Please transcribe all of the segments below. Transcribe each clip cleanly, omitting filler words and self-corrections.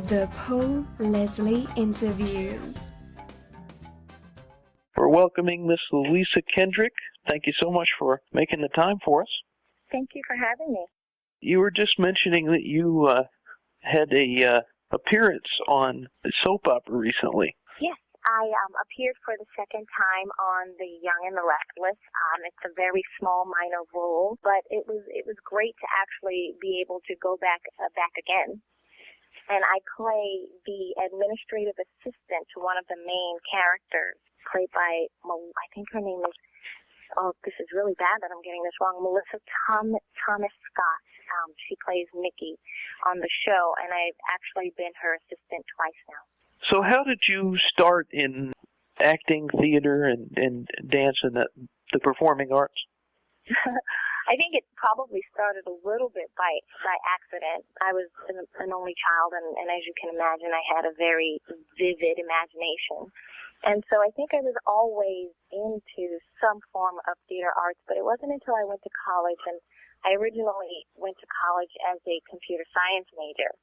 The Paul Leslie Interviews. We're welcoming Miss Louisa Kendrick. Thank you so much for making the time for us. Thank you for having me. You were just mentioning that you had a appearance on a soap opera recently. Yes, I appeared for the second time on The Young and the Restless. It's a very small, minor role, but it was great to actually be able to go back again. And I play the administrative assistant to one of the main characters, played by, I think her name is, this is really bad that I'm getting this wrong, Melissa Thomas Scott. She plays Nikki on the show, and I've actually been her assistant twice now. So how did you start in acting, theater, and dance in the performing arts? I think it probably started a little bit by accident. I was an only child, and as you can imagine, I had a very vivid imagination. And so I think I was always into some form of theater arts, but it wasn't until I went to college, and I originally went to college as a computer science major,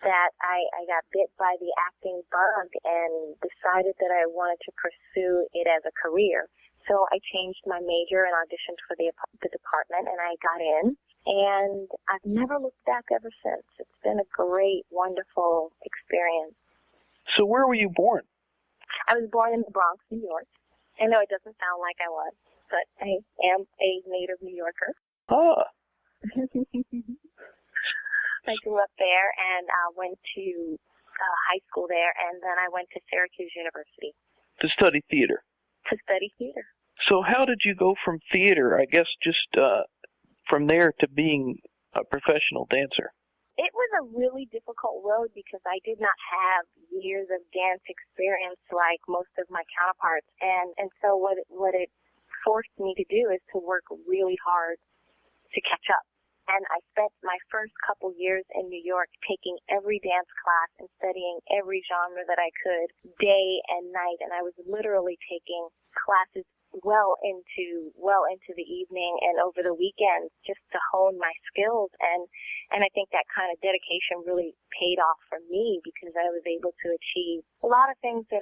that I got bit by the acting bug and decided that I wanted to pursue it as a career. So I changed my major and auditioned for the department, and I got in. And I've never looked back ever since. It's been a great, wonderful experience. So where were you born? I was born in the Bronx, New York. I know it doesn't sound like I was, but I am a native New Yorker. Ah. I grew up there and went to high school there, and then I went to Syracuse University. To study theater? To study theater. So how did you go from theater, I guess, just from there to being a professional dancer? It was a really difficult road because I did not have years of dance experience like most of my counterparts. And so what it forced me to do is to work really hard to catch up. And I spent my first couple years in New York taking every dance class and studying every genre that I could, day and night. And I was literally taking classes well into the evening and over the weekends just to hone my skills. And I think that kind of dedication really paid off for me because I was able to achieve a lot of things that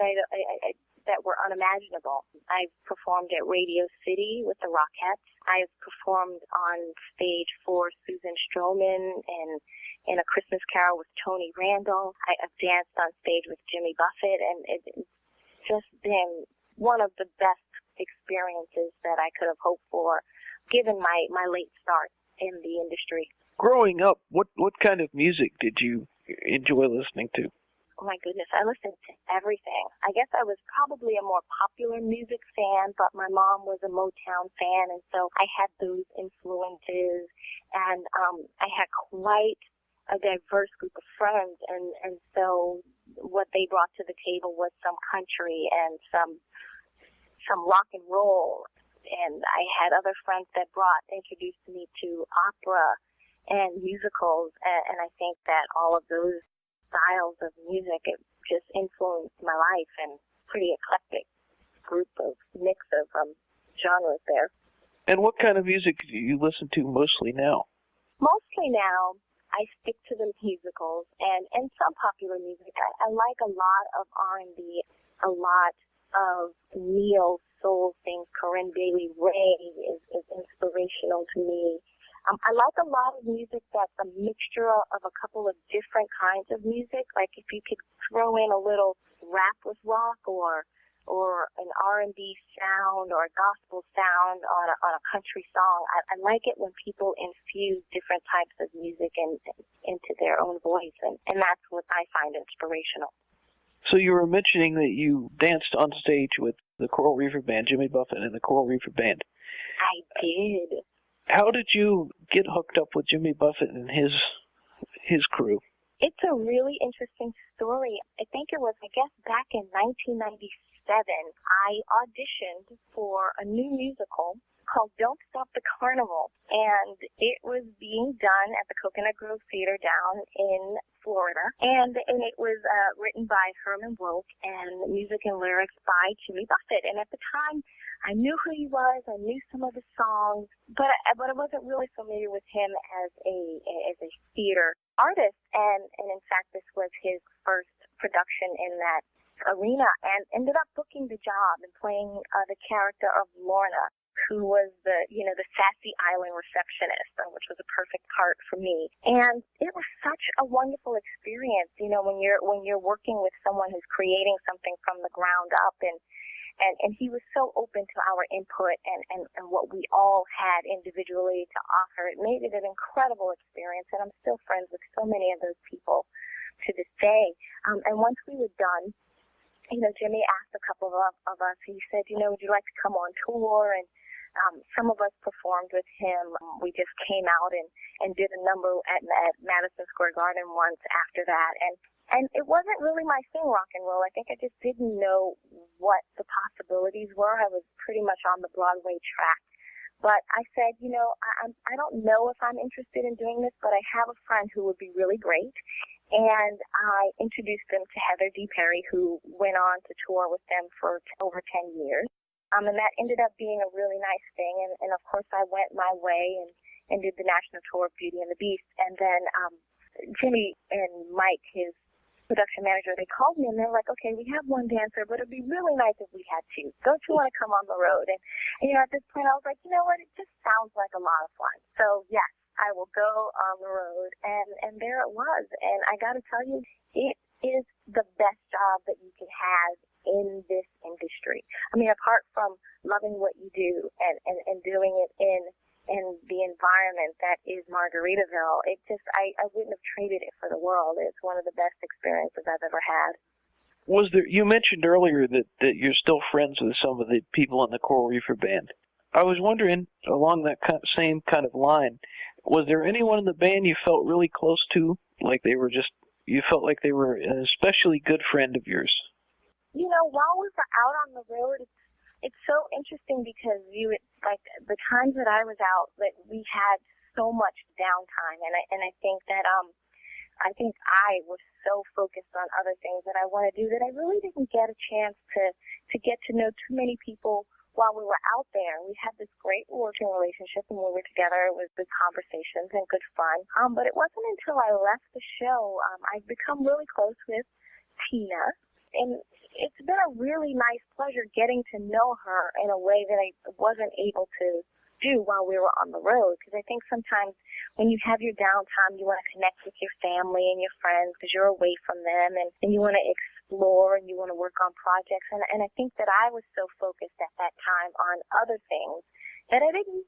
that were unimaginable. I've performed at Radio City with the Rockettes. I've performed on stage for Susan Stroman and in A Christmas Carol with Tony Randall. I've danced on stage with Jimmy Buffett, and it's just been one of the best experiences that I could have hoped for, given my late start in the industry. Growing up, what kind of music did you enjoy listening to? Oh my goodness, I listened to everything. I guess I was probably a more popular music fan, but my mom was a Motown fan, and so I had those influences, and I had quite a diverse group of friends, and so what they brought to the table was some country and some rock and roll, and I had other friends that introduced me to opera and musicals, and I think that all of those styles of music, it just influenced my life, and pretty eclectic mix of genres there. And what kind of music do you listen to mostly now? Mostly now, I stick to the musicals and some popular music. I like a lot of R&B, a lot of neo soul things. Corinne Bailey Rae is inspirational to me. I like a lot of music that's a mixture of a couple of different kinds of music. Like if you could throw in a little rap with rock, or an R&B sound, or a gospel sound on a country song. I like it when people infuse different types of music into their own voice, and that's what I find inspirational. So you were mentioning that you danced on stage with the Coral Reefer Band, Jimmy Buffett and the Coral Reefer Band. I did. How did you get hooked up with Jimmy Buffett and his crew? It's a really interesting story. I think it was, back in 1997, I auditioned for a new musical called Don't Stop the Carnival, and it was being done at the Coconut Grove Theater down in Florida, and it was written by Herman Wouk and music and lyrics by Jimmy Buffett. And at the time, I knew who he was. I knew some of his songs, but I wasn't really familiar with him as a theater artist. And in fact, this was his first production in that arena, and ended up booking the job and playing the character of Lorna, who was the sassy island receptionist, which was a perfect part for me. And it was such a wonderful experience, when you're working with someone who's creating something from the ground up, and he was so open to our input and what we all had individually to offer. It made it an incredible experience, and I'm still friends with so many of those people to this day. And once we were done, Jimmy asked a couple of us, he said, would you like to come on tour? And some of us performed with him. We just came out and did a number at Madison Square Garden once after that. And it wasn't really my thing, rock and roll. I think I just didn't know what the possibilities were. I was pretty much on the Broadway track. But I said, I don't know if I'm interested in doing this, but I have a friend who would be really great. And I introduced them to Heather D. Perry, who went on to tour with them for over 10 years. And that ended up being a really nice thing. And of course, I went my way and did the national tour of Beauty and the Beast. And then Jimmy and Mike, his production manager, they called me and they're like, okay, we have one dancer, but it'd be really nice if we had two. Don't you want to come on the road? And at this point, I was like, you know what? It just sounds like a lot of fun. So, yes. I will go on the road, and there it was. And I got to tell you, it is the best job that you can have in this industry. I mean, apart from loving what you do and doing it in the environment that is Margaritaville, I wouldn't have traded it for the world. It's one of the best experiences I've ever had. You mentioned earlier that you're still friends with some of the people in the Coral Reefer Band. I was wondering, along that same kind of line, was there anyone in the band you felt really close to, you felt like they were an especially good friend of yours? While we were out on the road, it's so interesting because the times that I was out, that we had so much downtime, and I think that I was so focused on other things that I want to do that I really didn't get a chance to get to know too many people while we were out there. We had this great working relationship, and when we were together, it was good conversations and good fun. But it wasn't until I left the show, I've become really close with Tina, and it's been a really nice pleasure getting to know her in a way that I wasn't able to do while we were on the road, because I think sometimes when you have your downtime, you want to connect with your family and your friends because you're away from them, and you want to explore and you want to work on projects. And I think that I was so focused at that time on other things that I didn't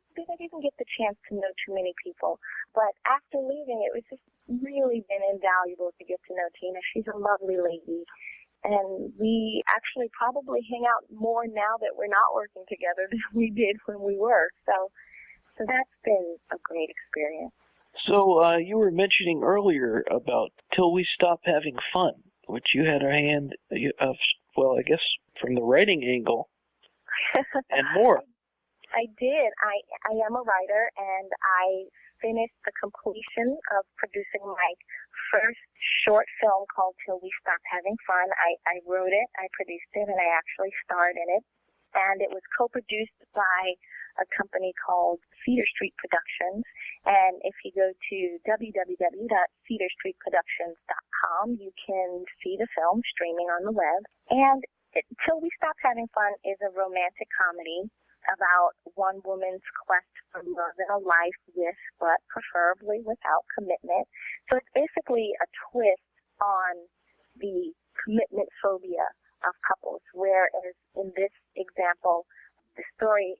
get the chance to know too many people. But after leaving, it was just really been invaluable to get to know Tina. She's a lovely lady. And we actually probably hang out more now that we're not working together than we did when we were. So that's been a great experience. So you were mentioning earlier about Till We Stop Having Fun, which you had a hand of, I guess from the writing angle and more. I did. I am a writer, and I finished the completion of producing my first short film called Till We Stop Having Fun. I wrote it, I produced it, and I actually starred in it. And it was co-produced by a company called Cedar Street Productions. And if you go to www.cedarstreetproductions.com, you can see the film streaming on the web. And Till We Stop Having Fun is a romantic comedy about one woman's quest for love in a life with, but preferably without, commitment. So it's basically a twist on the commitment phobia of couples, whereas in this example, the story,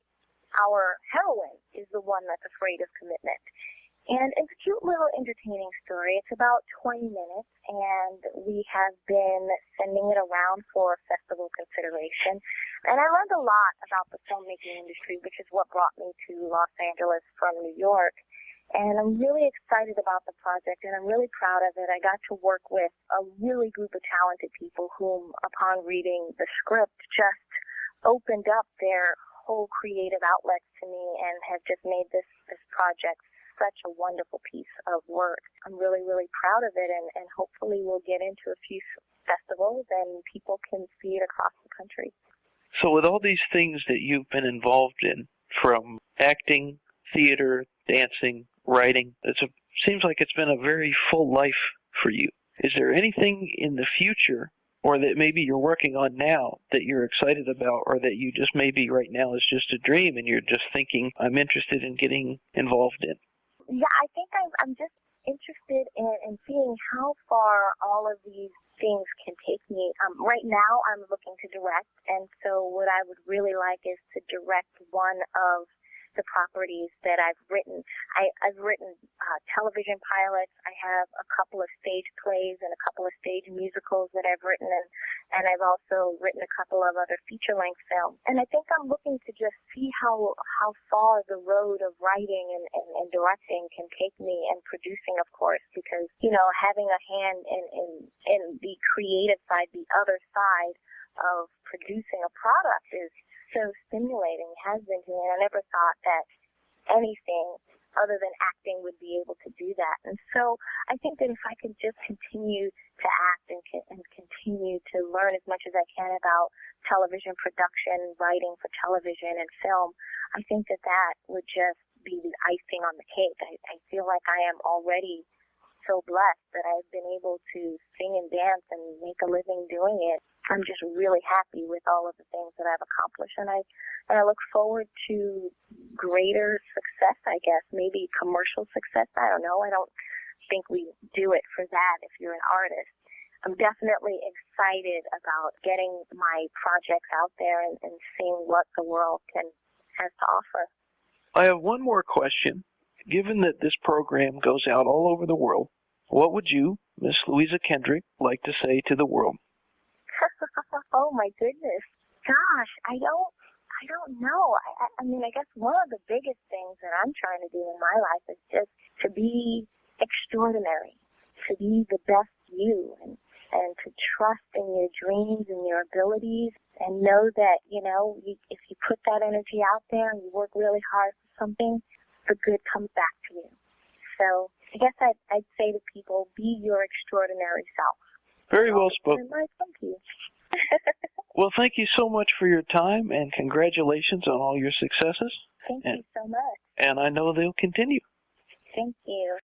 our heroine is the one that's afraid of commitment. And it's a cute little entertaining story. It's about 20 minutes, and we have been sending it around for festival consideration. And I learned a lot about the filmmaking industry, which is what brought me to Los Angeles from New York. And I'm really excited about the project, and I'm really proud of it. I got to work with a really group of talented people whom, upon reading the script, just opened up their whole creative outlets to me and have just made this project such a wonderful piece of work. I'm really, really proud of it, and hopefully we'll get into a few festivals and people can see it across the country. So with all these things that you've been involved in, from acting, theater, dancing, writing, seems like it's been a very full life for you. Is there anything in the future, or that maybe you're working on now, that you're excited about, or that you just maybe right now is just a dream and you're just thinking, I'm interested in getting involved in? Yeah, I think I'm just interested in seeing how far all of these things can take me. Right now, I'm looking to direct, and so what I would really like is to direct one of the properties that I've written. I've written television pilots. I have a couple of stage plays and a couple of stage musicals that I've written, and I've also written a couple of other feature-length films. And I think I'm looking to just see how far the road of writing and directing can take me, and producing, of course, because, you know, having a hand in the creative side, the other side of producing a product is so stimulating, has been to me, and I never thought that anything other than acting would be able to do that. And so I think that if I could just continue to act and continue to learn as much as I can about television production, writing for television and film, I think that would just be the icing on the cake. I feel like I am already so blessed that I've been able to sing and dance and make a living doing it. I'm just really happy with all of the things that I've accomplished, and I look forward to greater success, I guess, maybe commercial success. I don't know. I don't think we do it for that if you're an artist. I'm definitely excited about getting my projects out there and seeing what the world has to offer. I have one more question. Given that this program goes out all over the world, what would you, Miss Louisa Kendrick, like to say to the world? Oh my goodness. Gosh, I don't know. I mean, I guess one of the biggest things that I'm trying to do in my life is just to be extraordinary, to be the best you, and to trust in your dreams and your abilities, and know that, you know, if you put that energy out there and you work really hard for something, the good comes back to you. So I guess I'd say to people, be your extraordinary self. Very well spoken. Thank you. Well, thank you so much for your time, and congratulations on all your successes. Thank you so much. And I know they'll continue. Thank you.